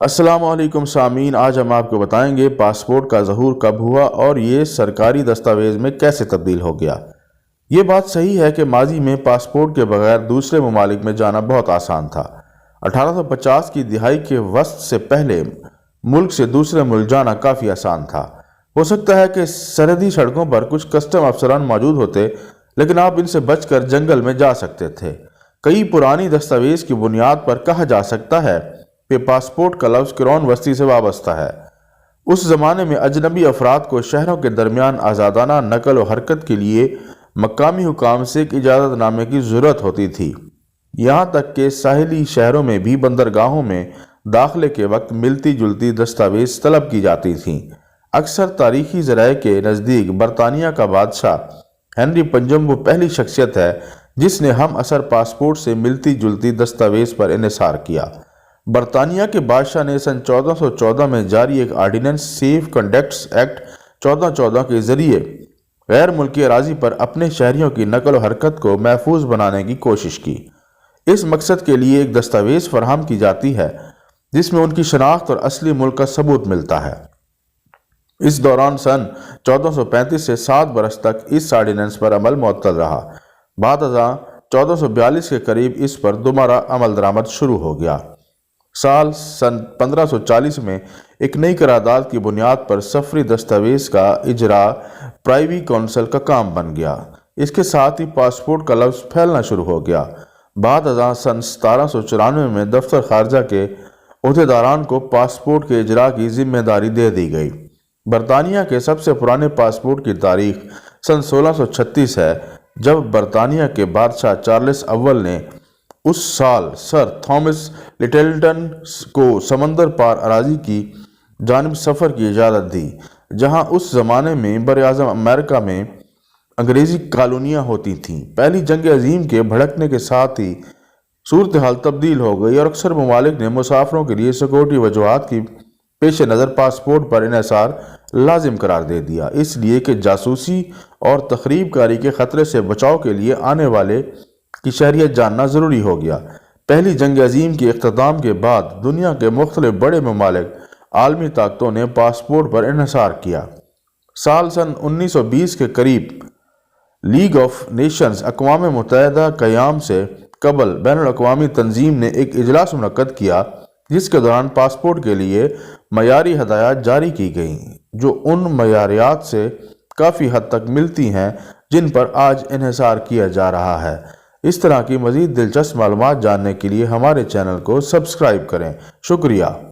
السلام علیکم سامعین، آج ہم آپ کو بتائیں گے پاسپورٹ کا ظہور کب ہوا اور یہ سرکاری دستاویز میں کیسے تبدیل ہو گیا۔ یہ بات صحیح ہے کہ ماضی میں پاسپورٹ کے بغیر دوسرے ممالک میں جانا بہت آسان تھا۔ 1850 کی دہائی کے وسط سے پہلے ملک سے دوسرے ملک جانا کافی آسان تھا۔ ہو سکتا ہے کہ سرحدی سڑکوں پر کچھ کسٹم افسران موجود ہوتے، لیکن آپ ان سے بچ کر جنگل میں جا سکتے تھے۔ کئی پرانی دستاویز کی بنیاد پر کہا جا سکتا ہے کہ پاسپورٹ کا لفظ قرون وسطی سے وابستہ ہے۔ اس زمانے میں اجنبی افراد کو شہروں کے درمیان آزادانہ نقل و حرکت کے لیے مقامی حکام سے ایک اجازت نامے کی ضرورت ہوتی تھی۔ یہاں تک کہ ساحلی شہروں میں بھی بندرگاہوں میں داخلے کے وقت ملتی جلتی دستاویز طلب کی جاتی تھیں۔ اکثر تاریخی ذرائع کے نزدیک برطانیہ کا بادشاہ ہنری پنجم وہ پہلی شخصیت ہے جس نے ہم عصر پاسپورٹ سے ملتی جلتی دستاویز پر انحصار کیا۔ برطانیہ کے بادشاہ نے سن 1414 میں جاری ایک آرڈیننس سیف کنڈکٹس ایکٹ 1414 کے ذریعے غیر ملکی اراضی پر اپنے شہریوں کی نقل و حرکت کو محفوظ بنانے کی کوشش کی۔ اس مقصد کے لیے ایک دستاویز فراہم کی جاتی ہے جس میں ان کی شناخت اور اصلی ملک کا ثبوت ملتا ہے۔ اس دوران سن 1435 سے 7 برس تک اس آرڈیننس پر عمل معطل رہا۔ بعد ازاں 1442 کے قریب اس پر دوبارہ عمل درآمد شروع ہو گیا۔ سن 1540 میں ایک نئی قرارداد کی بنیاد پر سفری دستاویز کا اجراء پرائیوی کونسل کا کام بن گیا۔ اس کے ساتھ ہی پاسپورٹ کا لفظ پھیلنا شروع ہو گیا۔ بعد ازاں سن 1794 میں دفتر خارجہ کے عہدیداران کو پاسپورٹ کے اجراء کی ذمہ داری دے دی گئی۔ برطانیہ کے سب سے پرانے پاسپورٹ کی تاریخ سن 1636 ہے، جب برطانیہ کے بادشاہ چارلس اول نے اس سال سر تھامس لٹلٹن کو سمندر پار اراضی کی جانب سفر کی اجازت دی، جہاں اس زمانے میں براعظم امریکہ میں انگریزی کالونیاں ہوتی تھیں۔ پہلی جنگ عظیم کے بھڑکنے کے ساتھ ہی صورتحال تبدیل ہو گئی اور اکثر ممالک نے مسافروں کے لیے سیکورٹی وجوہات کی پیش نظر پاسپورٹ پر انحصار لازم قرار دے دیا، اس لیے کہ جاسوسی اور تخریب کاری کے خطرے سے بچاؤ کے لیے آنے والے کی شہریت جاننا ضروری ہو گیا۔ پہلی جنگ عظیم کے اختتام کے بعد دنیا کے مختلف بڑے ممالک عالمی طاقتوں نے پاسپورٹ پر انحصار کیا۔ سال سن 1920 کے قریب لیگ آف نیشنز اقوام متحدہ قیام سے قبل بین الاقوامی تنظیم نے ایک اجلاس منعقد کیا جس کے دوران پاسپورٹ کے لیے معیاری ہدایات جاری کی گئیں، جو ان معیارات سے کافی حد تک ملتی ہیں جن پر آج انحصار کیا جا رہا ہے۔ اس طرح کی مزید دلچسپ معلومات جاننے کے لیے ہمارے چینل کو سبسکرائب کریں۔ شکریہ۔